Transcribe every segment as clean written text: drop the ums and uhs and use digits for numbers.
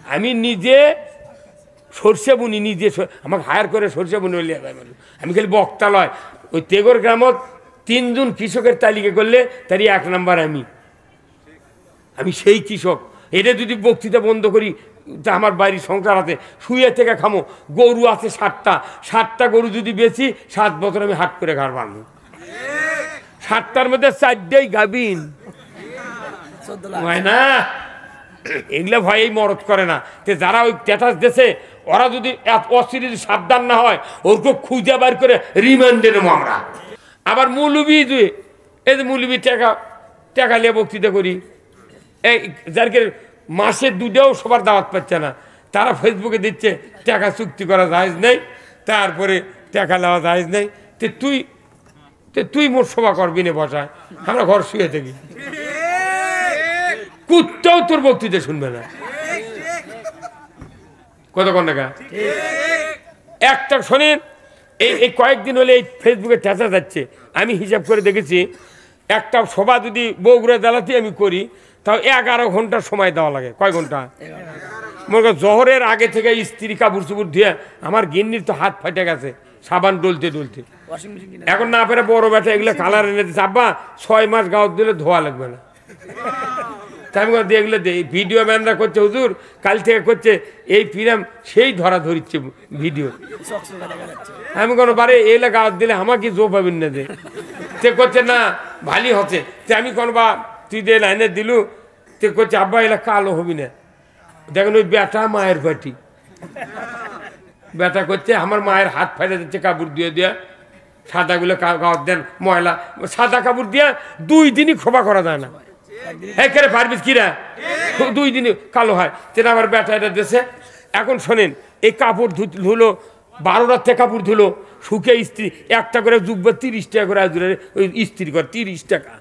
আমি নিজে সরষে বুনি, নিজে আমাকে হায়ার করে সরষে বুনি হইলে আমি খালি বক্তা লয়। ওই তেগর গ্রামত 3 জন কৃষকের তালিকা করলে তারই 1 নাম্বার আমি সেই কৃষক। এটা যদি বক্তৃতা বন্ধ করি তা আমার বাড়ির সংসার আছে, শুয়ে থেকে খামো। গরু আছে 60টা গরু যদি বেশি 7 বছর আমি হাট করে ঘর বানবো। 60টার মধ্যে 4টাই গাবিন হয় না, এগুলো ভয়েই মরদ করে না। যারা ওই স্ট্যাটাস দেশে ওরা যদি অস্থির সাবধান না হয় ওরকে খুঁজে বার করে রিমান্ডে নেবো আমরা। আবার মৌলবি এই যে মৌলবি টাকা নিয়ে বক্তৃতা করি, এই যারকে মাসে 2টাও সবার দাওয়াত পাচ্ছে না, তারা ফেসবুকে দিচ্ছে টাকা চুক্তি করা জায়েজ নেই, তারপরে টাকা নেওয়া জায়েজ নেই। তুই মোট সভা করবি না বসায়, আমরা ঘর শুয়ে থাকি, কুত্তাও তোর বক্তৃতা শুনবে না। কতক্ষণ টাকা একটা শোনেন। এই কয়েকদিন হলে এই ফেসবুকে ঠেঁচা যাচ্ছে, আমি হিসাব করে দেখেছি একটা সভা যদি বগুড়া জেলাতে আমি করি তাও 11 ঘন্টার সময় দেওয়া লাগে। কয় ঘন্টা? মনে কর জহরের আগে থেকে স্ত্রী কাপড় চুপুর ধুয়ে, আমার গিন্নির তো হাত ফাটে গেছে সাবান ডলতে এখন না পেরে বড় ব্যাটা এগুলো কালার এনে দিচ্ছে, আব্বা 6 মাস গাঁত দিলে ধোয়া লাগবে না। তাই আমি এগুলো ভিডিও ম্যানরা করছে, হুজুর কাল থেকে করছে এই ফিরাম সেই ধরা ধরিচ্ছে ভিডিও। আমি কোনো বারে এগুলো গাঁত দিলে আমাকে জো পাবেন না যে তে করছে না ভালো হচ্ছে। আমি কোনো বা তুই যে লাইনে দিলু তে করছে আব্বা এলা কালো হবি না। দেখেন ওই বেটা মায়ের পাটি বেটা করছে আমার মায়ের হাত ফাইলে দিচ্ছে কাপড় দিয়ে দিয়া, সাদাগুলো গাঁত দেন ময়লা, সাদা কাপড় দিয়া 2 দিনই খোপা করা যায় না। একেবারে পারবিস কিরা 2 দিনে কালো হয়। তেনা আবার বেটা এটা দেশে। এখন শোনেন এই কাপড় ধুলো 12টার থেকে কাপড় ধুলো শুকে ইস্ত্রি একটা করে যুগবে 30 টাকা করে ওই ইস্ত্রি করে 30 টাকা।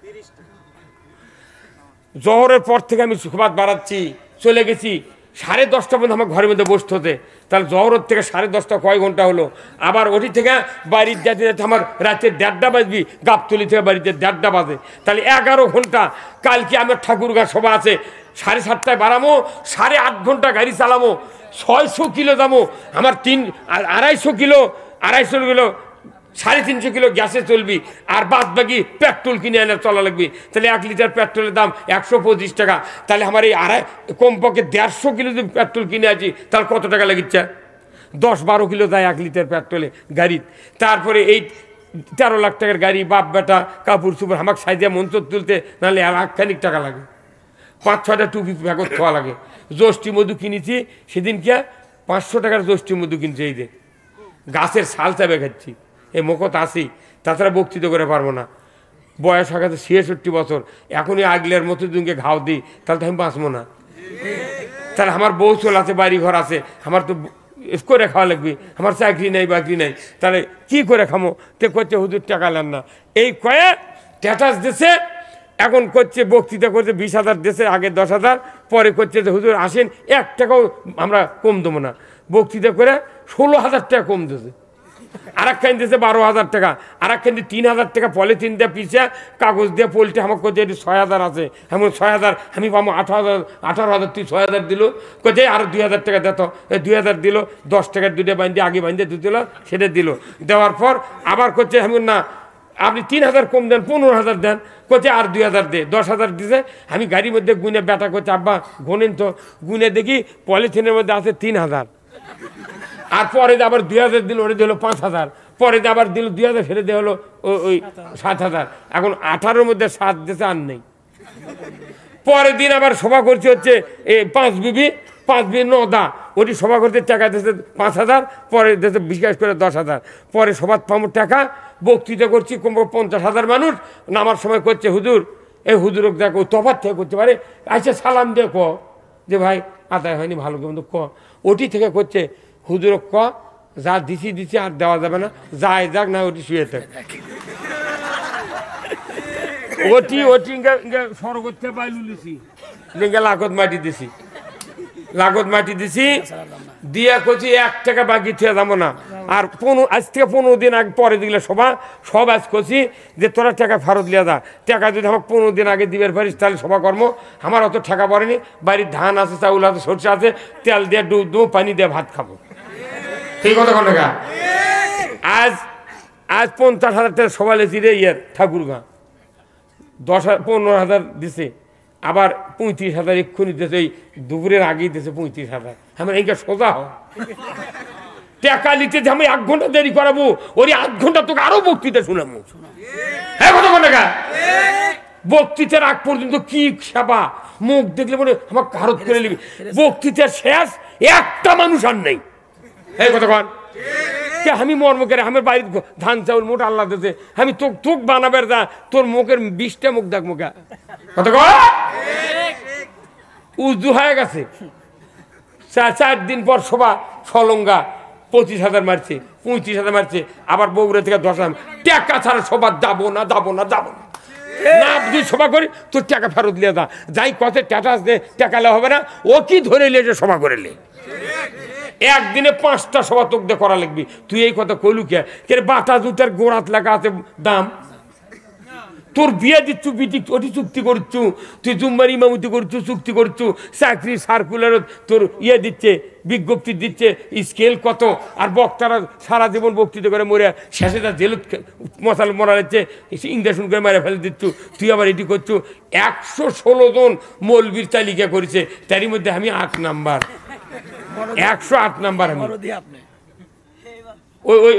জহরের পর থেকে আমি সুখবাদ বাড়াচ্ছি, চলে গেছি 10:30 পর্যন্ত আমার ঘরের মধ্যে বসতে হতে। তাহলে জহরের থেকে 10:30 কয় ঘন্টা হলো। আবার ওটি থেকে বাড়ির যেতে যেতে আমার রাতে 1:30 বাজবি, গাবতলি থেকে বাড়িতে 1:30 বাজে, তাহলে 11 ঘন্টা। কালকে আমার ঠাকুরগাঁ সভা আছে, 7:30টায় বাড়ামো, 8.5 ঘন্টা গাড়ি চালামো, 600 কিলো যাবো। আমার 250 কিলো 350 কিলো গ্যাসে চলবি, আর বাদ বাকি পেট্রোল কিনে এনে চলা লাগবে। তাহলে 1 লিটার পেট্রোলের দাম 125 টাকা। তাহলে আমার এই কমপক্ষে 150 কিলো যদি পেট্রোল কিনে আছি তাহলে কত টাকা লাগিচ্ছে? 10-12 কিলো যায় 1 লিটার পেট্রোলে গাড়ি। তারপরে এই 13 লাখ টাকার গাড়ি, বাপ বেটা কাপড় চুপড় আমাকে সাইজে মঞ্চ তুলতে নাহলে 1,00,000 টাকা লাগে। 5-6টা টুপি ব্যাগত খাওয়া লাগে। জ্যৈষ্ঠী মধু কিনেছি সেদিনকে 500 টাকার জ্যৈষ্ঠী মধু কিনছে। এই যে গাছের শাল চাবে খাচ্ছি, এই মুখত আসি, তাছাড়া বক্তৃতা করে পারবো না। বয়স হয়ে গেছে 66 বছর, এখনই আগলের মতো দিনকে ঘাও দিই তাহলে তো আমি বাঁচবো না। তাহলে আমার বউ চল আছে, বাড়ি ঘর আছে, আমার তো করে খাওয়া লাগবে, আমার চাকরি নেই বাকরি নেই, তাহলে কি করে খামো? তে করছে হুজুর টাকা নেন না। এই কয়ে স্ট্যাটাস দেশে এখন করছে বক্তৃতা করছে 20,000 দেশে, আগে 10,000, পরে করছে যে হুজুর আসেন 1 টাকাও আমরা কম দেবো না। বক্তৃতা করে 16,000 টাকা কম দিয়েছে। আর একখান দিয়েছে 12,000 টাকা, আর একখান দিয়ে 3,000 টাকা পলিথিন দিয়ে পিছিয়ে কাগজ দিয়ে পোল্টে আমাকে করছে এটি 6,000 আছে। এমন 6,000 আমি পাবো 18,000, তুই 6,000 দিল কোথায়? আর 2,000 টাকা দিত, 2,000 দিল, 10 টাকার 2টা বান্ধি আগে বান্ধে দিল, সেটা দিল। দেওয়ার পর আবার করছে এমন না আপনি 3,000 কম দেন, 15,000 দেন, করছে আর 2,000 দে, 10,000 দিছে। আমি গাড়ির মধ্যে গুনে বেটা করছে আব্বা গোনেন তো, গুনে দেখি পলিথিনের মধ্যে আছে 3,000। আর পরে আবার 2,000 দিল, ওটা দিল 5,000, পরে আবার দিল 2,000, ফেলে দেওয়া হলো ওই 7,000। এখন 18-র মধ্যে 7 দেশে আর নেই। পরের দিন আবার সভা করছে হচ্ছে 5 বিবি 9দা, ওটি সভা করতে টাকা দিয়েছে 5,000, পরে দেশে বিকাশ করে 10,000। পরে সভা পাবো টাকা, বক্তৃতা করছি কমপক্ষে 50,000 মানুষ। নামার সময় করছে হুজুর, এই হুজুরক দেখো তফাৎ থেকে করতে পারে, আচ্ছা সালাম দিয়ে ক যে ভাই আদায় হয়নি ভালো কিন্তু ক। ওটি থেকে করছে হুজুরক ক যা দিছি আর দেওয়া যাবে না, যায় যাক না ওটি শুয়ে থাক। ওটি সরগত থেকে বাইলু লিছি, লাগত মাটি দিছি দিয়ে করছি 1 টাকা বাকি থেকে যাবো না। আর আজ থেকে 15 দিন আগে পরে দিলে সব আজ করছি যে তোরা টাকা ফেরত লিয়া যা, টাকা যদি আমাকে 15 দিন আগে দিবার পারিস তাহলে সভা কর্ম। আমার অত টাকা পড়েনি, বাড়ির ধান আছে, চাউল আছে, সরষে আছে, তেল দিয়ে ডুব দেবো, পানি দিয়ে ভাত খাবো। ঠিক কথা কোন টাকা? আজ 50,000 টাকা সবাই লেছি রে ইয়ের ঠাকুরগাঁ, 15,000 দিছে, আবার 35,000 এক্ষুনি দিয়েছে, এই দুপুরের আগেই দিয়েছে 35,000। আমার এইটা সোজা হয় টাকা নিতে যে আমি 1 ঘন্টা দেরি করাবো, ওই 8 ঘন্টা তোকে আরো বক্তৃতা শোনাবো। হ্যাঁ কথা কোন টাকা? বক্তৃতার আগ পর্যন্ত কি সেবা, মুখ দেখলে মনে আমার ভারত করে নিবি। বক্তৃতার শেষ একটা মানুষ আর নেই। এই কথা কন আমি মর্ম করে আমার বাড়ির ধান চাউল মোট আল্লাহ দিতে, আমি তোক বানাবার যা, তোর মুখের 20টা মুখ দেখ মুখা। কথা কন উজু হয়ে গেছে, 4 দিন পর সভা সলঙ্গা 25,000 মারছে, 35,000 মারছে, আবার বগুড়া থেকে 10,000 টাকা ছাড়া সভা যাবো না না তুই সভা করি তোর টাকা ফেরত লিয়ে যা, যাই কত টাটা টাকা হবে না, ও কি ধরে লিয়ে যে সভা করে লে। একদিনে 5টা সভা তোকে করা লাগবি। তুই এই কথা কইলু কে বাটা জুতার গোড়াত লেখা আছে দাম, তোর বিয়ে দিচ্ছু বিটি ওটি চুক্তি করছু, তুই জুম্মার ইমামতি করছু, চুক্তি করছু, চাকরি সার্কুলার তোর দিচ্ছে, বিজ্ঞপ্তি দিচ্ছে, স্কেল কত, আর বক্তারা সারা জীবন বক্তৃতা করে মরে শেষে তার জেলত মশাল মরা যাচ্ছে, ইঞ্জেকশন করে মেরে ফেলে দিচ্ছু, তুই আবার এটি করছু। 116 জন মৌলবীর তালিকা করেছে, তারই মধ্যে আমি 8 নাম্বার, 108 নাম্বার। আমি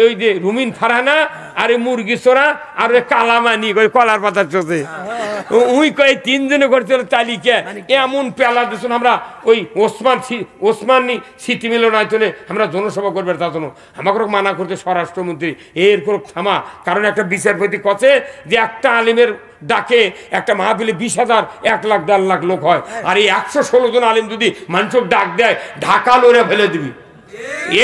ওই যে রুমিন ফারহানা আর মুরগি চোরা আর কালামানি কলার পাতা চোষে, ওই কয় 3 জনে করছিল তালিকা। এমন পেলা দিচ্ছ আমরা ওই ওসমানী সিটি মিলনায়তনে আমরা জনসভা করবে, তার জন্য আমাকে মানা করছে স্বরাষ্ট্রমন্ত্রী, এর কোনো থামা। কারণ একটা বিচারপতি কছে যে একটা আলিমের ডাকে একটা মাহফিলে 20,000, 1 লাখ 1.5 লাখ লোক হয়, আর এই 116 জন আলিম যদি মানুষক ডাক দেয় ঢাকা লড়ে ফেলে দিবি।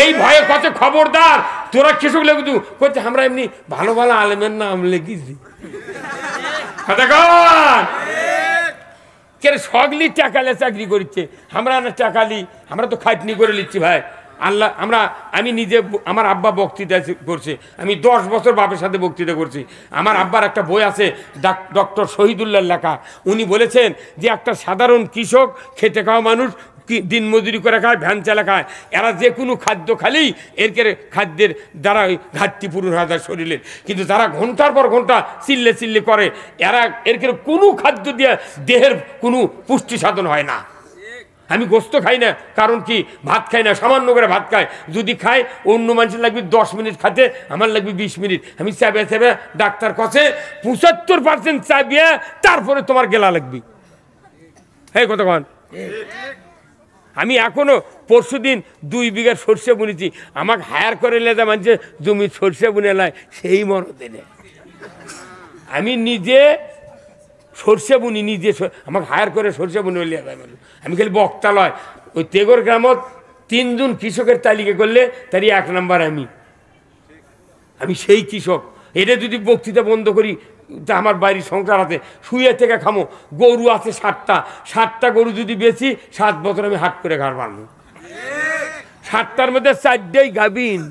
এই ভয়ে কত খবরদার তোরা কৃষক লেগে করছে, আমরা এমনি ভালো ভালো আলেমের নাম লিখেছি। সগলি টাকালে চাকরি করছে, আমরা না টাকালি, আমরা তো খাটনি করে নিচ্ছি ভাই। আল্লাহ আমি নিজে, আমার আব্বা বক্তৃতা করছে, আমি 10 বছর বাপের সাথে বক্তৃতা করছি। আমার আব্বার একটা বই আছে ডক্টর শহীদুল্লাহ লেখা, উনি বলেছেন যে একটা সাধারণ কৃষক, খেটে খাওয়া মানুষ, দিন মজুরি করে খায়, ভ্যান চালা খায়, এরা যে কোনো খাদ্য খালেই এর খাদ্যের দ্বারা ওই ঘাটতি পূরণ হয় তার শরীরের। কিন্তু যারা ঘন্টার পর ঘন্টা চিল্লে করে, এরা এর কোনো খাদ্য দিয়ে দেহের কোনো পুষ্টি সাধন হয় না। আমি গোস্ত খাই না, কারণ কি ভাত খাই না, সামান্য করে ভাত খাই, যদি খাই অন্য মানুষের লাগবে 10 মিনিট খাতে, আমার লাগবে 20 মিনিট। আমি চাবে ডাক্তার কাছে 75% চাবিয়ে তারপরে তোমার গেলা লাগবে। হ্যাঁ কথা কন। আমি এখনো পরশুদিন 2 বিঘার সর্ষে বুনেছি, আমাকে হায়ার করে লেজা মানছে জমি সর্ষে বুনে লাই, সেই মরদে নেই। আমি নিজে সর্ষে বুনি, নিজে আমাকে হায়ার করে সর্ষে বুনে লিয়ে যায় মানুষ। আমি খালি বক্তা লয়, ওই তেগর গ্রামত 3 জন কৃষকের তালিকা করলে তারই 1 নাম্বার আমি সেই কৃষক। এটা যদি বক্তৃতা বন্ধ করি তা আমার বাড়ির সংসার আছে, শুয়ে থেকে খামো। গরু আছে 60টা গরু যদি বেশি 7 বছর আমি হাট করে ঘর বানবো। 7টার মধ্যে 4টাই গাভিন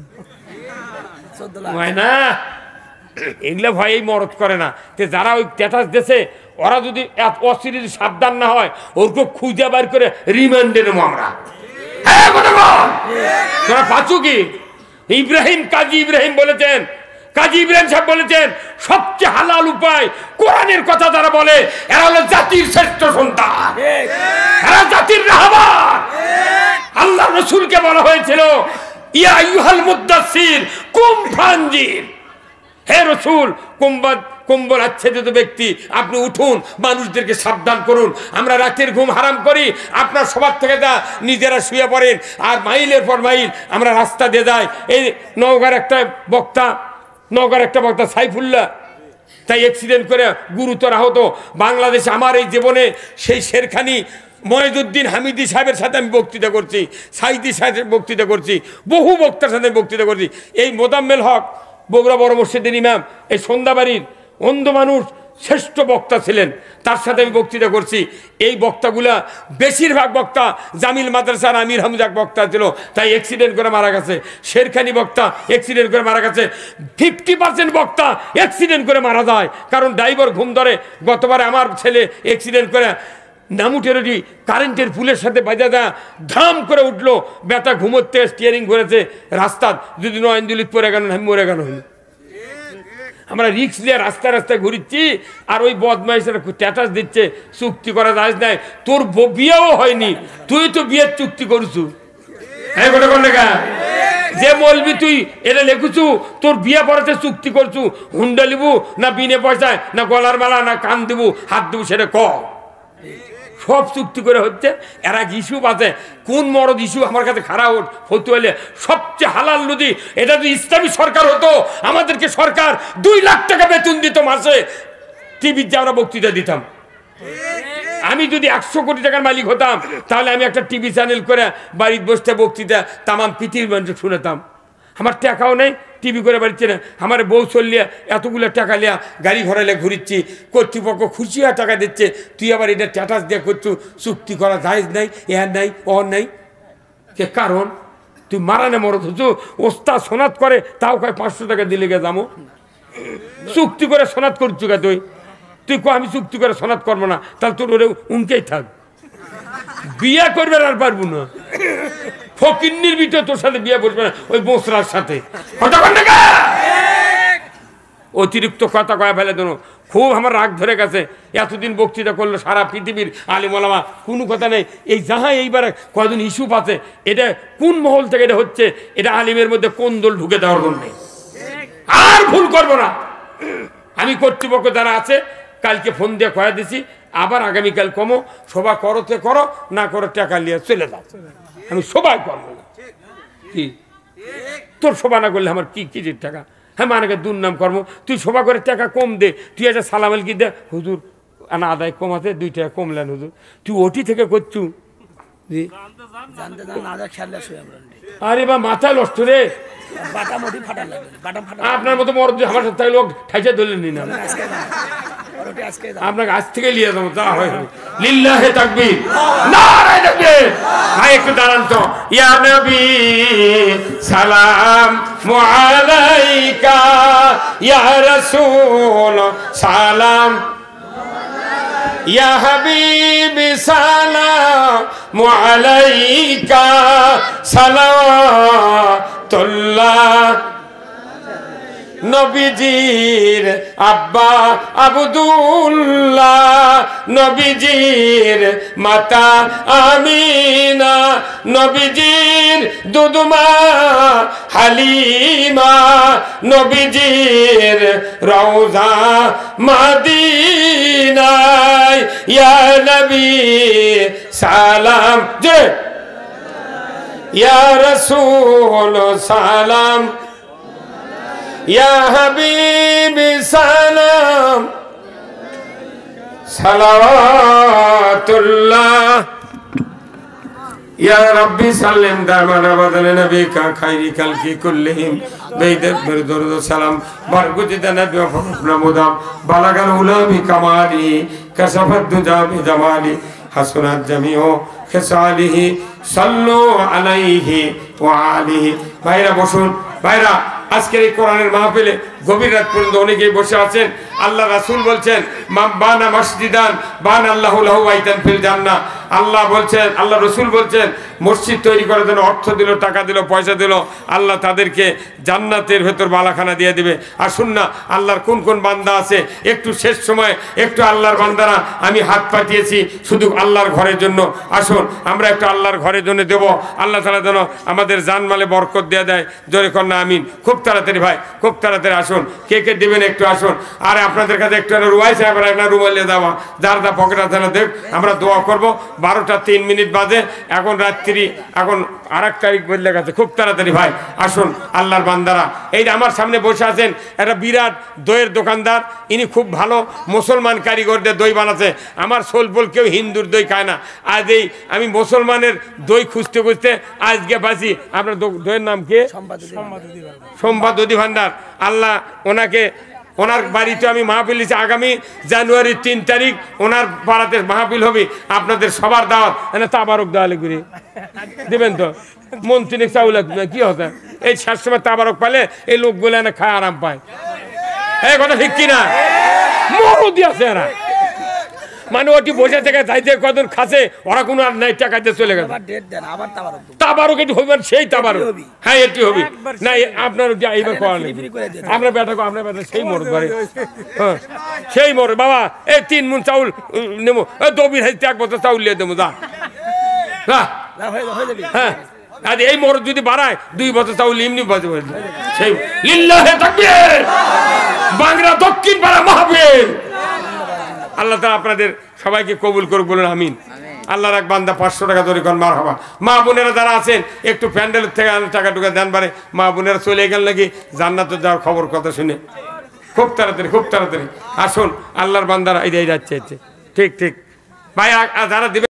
হয় না, এগুলো ভয়েই মরদ করে না। যারা ওই স্ট্যাটাস দেশে, ওরা যদি অস্থির সাবধান না হয়, ওরকে খুঁজে বার করে রিমান্ডে নেবো আমরা। তোরা পাচ্ছ কি? কাজী ইব্রাহিম বলেছেন, কাজী ইব্রাহিম সাহেব বলেছেন, সবচেয়ে হালাল উপায় কোরআনের কথা যারা বলে এরা হলো জাতির শ্রেষ্ঠ সন্তান, এরা জাতির রাহবার। আল্লাহ রাসূলকে বলা হয়েছিল, ইয়া আইয়ুহাল মুদ্দাসসির কুম ফানজির, হে রাসূল কম্বল আচ্ছাদিত ব্যক্তি, আপনি উঠুন, মানুষদেরকে সাবধান করুন। আমরা রাতের ঘুম হারাম করি, আপনার সবার থেকে যা নিজেরা শুয়ে পড়েন, আর মাইলের পর মাইল আমরা রাস্তা দিয়ে যাই। এই নওগাঁর একটা বক্তা সাইফুল্লাহ, তাই অ্যাক্সিডেন্ট করে গুরুতর আহত। বাংলাদেশে আমার এই জীবনে সেই শেরখানি ময়েজউদ্দিন হামিদি সাহেবের সাথে আমি বক্তৃতা করছি, সাইদি সাহেবের বক্তৃতা করছি, বহু বক্তার সাথে বক্তৃতা করছি। এই মোদাম্মেল হক বগুড়া বড় মসজিদের ইমাম, এই সন্ধ্যাবাড়ির অন্ধ মানুষ শ্রেষ্ঠ বক্তা ছিলেন, তার সাথে আমি বক্তৃতা করছি। এই বক্তাগুলা বেশিরভাগ বক্তা জামিল মাদ্রাসার আমির হামজা বক্তা ছিল, তাই অ্যাক্সিডেন্ট করে মারা গেছে। শেরখানি বক্তা অ্যাক্সিডেন্ট করে মারা গেছে। 50% বক্তা অ্যাক্সিডেন্ট করে মারা যায়, কারণ ড্রাইভার ঘুম ধরে। গতবারে আমার ছেলে অ্যাক্সিডেন্ট করে নামুটেরটি কারেন্টের পুলের সাথে বাজা দেয়া ধাম করে উঠলো, বেটা ঘুমোতে স্টিয়ারিং করেছে রাস্তা, যদি নয়নদুলিত পরে গেল আমি মরে গেল। আমরা রিক্স নিয়ে রাস্তায় রাস্তায় ঘুরিচ্ছি, আর ওই বদমাইশেরা স্ট্যাটাস দিচ্ছে চুক্তি করা যায় নাই। তোর বিয়েও হয়নি, তুই তো বিয়ের চুক্তি করছু। হ্যাঁ গোটা কোন লেখা যে বলবি তুই এটা লেখুছু, তোর বিয়ে পড়াতে চুক্তি করছু, হুন্ডা লিবু না বিনে পয়সায়, না গলার মালা, না কান দিবু, হাত দিবু, সেটা ক। সব চুক্তি করে হচ্ছে। এরা ইস্যু বাজে, কোন মরদ ইস্যু আমার কাছে খারাপ হতে হলে সবচেয়ে হালাল নদী। এটা যদি ইসলামী সরকার হতো, আমাদেরকে সরকার 2 লাখ টাকা বেতন দিত মাসে, টিভিতে আমরা বক্তৃতা দিতাম। আমি যদি 100 কোটি টাকার মালিক হতাম, তাহলে আমি একটা টিভি চ্যানেল করে বাড়িতে বসতে বক্তৃতা তামাম পৃথিবীর মানুষ শুনেতাম। আমার টাকাও নেই, টিভি করে বাড়িতে না, আমার বউ চললিয়া এতগুলো টাকা লিয়া গাড়ি ঘোরালে ঘুরিচ্ছি, কর্তৃপক্ষ খুশি হয়ে টাকা দিচ্ছে, তুই আবার এটা স্ট্যাটাস দিয়ে করছু চুক্তি করা যায় নাই, এর নাই ওর নাই। সে কারণ তুই মারানে মরত হচ্ছু, ওস্তাদ সোনাত করে তাও কয় 500 টাকা দিলে গে যাবো। চুক্তি করে সোনাত করছু গে তুই, তুই কো আমি চুক্তি করে সোনাত করবো না, তাহলে তোর ওরে উনকেই থাক, বিয়ে করবে আর পারবো না। ফকিন্নির ভিতরে তোর সাথে বিয়ে বসবে না, ওই বোসরার সাথে। অতিরিক্ত কথা কয়া ফেলে দেন, খুব আমার রাগ ধরে গেছে। এতদিন বক্তৃতা করলো সারা পৃথিবীর আলিম ওলামা, কোনো কথা নেই। এই যাহা এইবার কয়জন ইস্যু পাচ্ছে, এটা কোন মহল থেকে এটা হচ্ছে, এটা আলিমের মধ্যে কোন দল ঢুকে দেওয়ার জন্য। আর ভুল করবো না। আমি কর্তৃপক্ষ যারা আছে কালকে ফোন দিয়ে কয়া দিছি, আবার আগামীকাল কমো, সভা করতে করো, না করো টাকা নিয়ে চলে যাও। আমি সবাই করবো না। কি তোর সভা না করলে আমার কি কিজির টাকা? হ্যাঁ মানে দুর্নাম কর্ম, তুই সভা করে টাকা কম দে, তুই একটা সালামাল কি দে, হুজুর আনা আদায় কমাতে 2 টাকা কমলেন হুজুর, তুই ওটি থেকে করছু। আরে বা মাথা নষ্ট রে, আপনার মতো মরদ আমার সাথে লোক ঠাইসা ধরলেন না, আপনাকে আজ থেকে নিয়ে যাবো। যা হয় লিল্লাহে তাকবীর, নারায়ে তাকবীর। ভাই একটু দাঁড়ান তো। ইয়া নবী সালাম আলাইকা, ইয়া রাসূল সালাম, ইয়া হাবিবি সালাম আলাইকা, সালাতুল্লাহ। নবীজির আব্বা আব্দুল্লাহ, নবীজির মাতা আমিনা, নবীজির দুধমা হালিমা, নবীজির রওজা মদিনায়। ইয়া নবী সালাম, যে ইয়া রাসূল সালাম, ইয়া হাবিবি সালাম, সালাওয়াতুল্লাহ। ইয়া রাব্বি সাল্লিম দামান আবাদান নবিকা খাইরি খালকি কুল্লিহিম বেইদাত দরুদ সালাম বারকুতিতা নবী ওয়া ফাকনা মুদাম বালাগাল উলামি কামালি কাসাফাত দুজা বিজামালি হাসনাত জামিউ খিসালিহি সাল্লু আলাইহি ওয়া আলিহি। ভাইরা বসুন, ভাইরা আজকের এই কোরআনের মাহফিলে গভীর রাত পর্যন্ত অনেকেই বসে আছেন। আল্লাহ রাসূল বলছেন বানা মসজিদান বান আল্লাহু লাহু বাইতান ফিল জান্নাহ। আল্লাহ বলছেন, আল্লাহ রাসূল বলছেন, মসজিদ তৈরি করার জন্য অর্থ দিল, টাকা দিল, পয়সা দিল, আল্লাহ তাদেরকে জান্নাতের ভেতর বালাখানা দিয়ে দিবে। আসুন না, আল্লাহর কোন কোন বান্দা আছে একটু শেষ সময় একটু আল্লাহর বান্দারা আমি হাত পাঠিয়েছি শুধু আল্লাহর ঘরের জন্য, আসুন আমরা একটু আল্লাহর ঘরের জন্য দেব। আল্লাহ তাআলা যেন আমাদের জানমালে বরকত দিয়ে দেয়। জোরে কন্যা আমিন। খুব তাড়াতাড়ি ভাই, খুব তাড়াতাড়ি আসুন, কে কে দেবেন একটু আসুন। আর আপনাদের কাছে একটু রুয়াই সাহেব একটা রুমালে দেওয়া, যার যা পকেট আছে না দেখ, আমরা দোয়া করবো। 12টা 3 মিনিট বাজে, এখন রাত্রি, এখন 8 তারিখ বদলে গেছে। খুব তাড়াতাড়ি ভাই আসুন আল্লাহর বান্দারা। এই যে আমার সামনে বসে আছেন একটা বিরাট দইয়ের দোকানদার, ইনি খুব ভালো মুসলমান কারিগরদের দই বানাচ্ছে। আমার সোলপোল কেউ হিন্দুর দই খায় না। আজ এই আমি মুসলমানের দই খুঁজতে খুঁজতে আজকে পাচ্ছি। আপনার দইয়ের নাম কি? সম্পাদ দধি ভান্ডার। আল্লাহ ওনাকে ওনার বাড়িতে আমি মাহফিল দিচ্ছি আগামী জানুয়ারির 3 তারিখ ওনার পাড়াতে মাহফিল হবে, আপনাদের সবার দাওয়াত। তাবারক দেওয়া লিখবি দেবেন তো, মন্ত্রী চাউল কি হতো এই শেষ সময় তাবারক পালে এই লোকগুলো এনে খায় আরাম পায়। এই কথা ঠিক কিনা? মরদি আছে এরা, মানে ওটি বসে থেকে যাইতে কত খাসে ওরা কোনো আর নাই, টাকা দিয়ে চলে গেছে। তাবারক এটি হইবেন সেই তাবারক, হ্যাঁ এটি হবে না আপনার এইবার করা নেই। আপনার বেটা সেই মরদ বাড়ি, হ্যাঁ সেই মরদ। বাবা এই 3 মণ চাউল নেবো, দবির হাইতে 1 বছর চাউল নিয়ে দেবো, যা হ্যাঁ। আর এই মরদ যদি বাড়ায় 2 বছর চাউল এমনি বাজে সেই লিল্লাহে তাকবীর। বাংলা দক্ষিণ পাড়া মাহফিল আল্লাহ তাআলা আপনাদের সবাইকে কবুল করুক, বলুন আমিন। আল্লাহর এক বান্দা 500 টাকা ধরে কোন মারহাবা। মা বোনেরা যারা আছেন একটু প্যান্ডেলের থেকে টাকা টুকা দেন, পারে মা বোনেরা চলে গেল নাকি জান্নাতে যাওয়ার খবর কথা শুনে খুব তাড়াতাড়ি আসুন। আল্লাহর বান্দারা এই যাচ্ছে, ঠিক ঠিক ভাই যারা দিবেন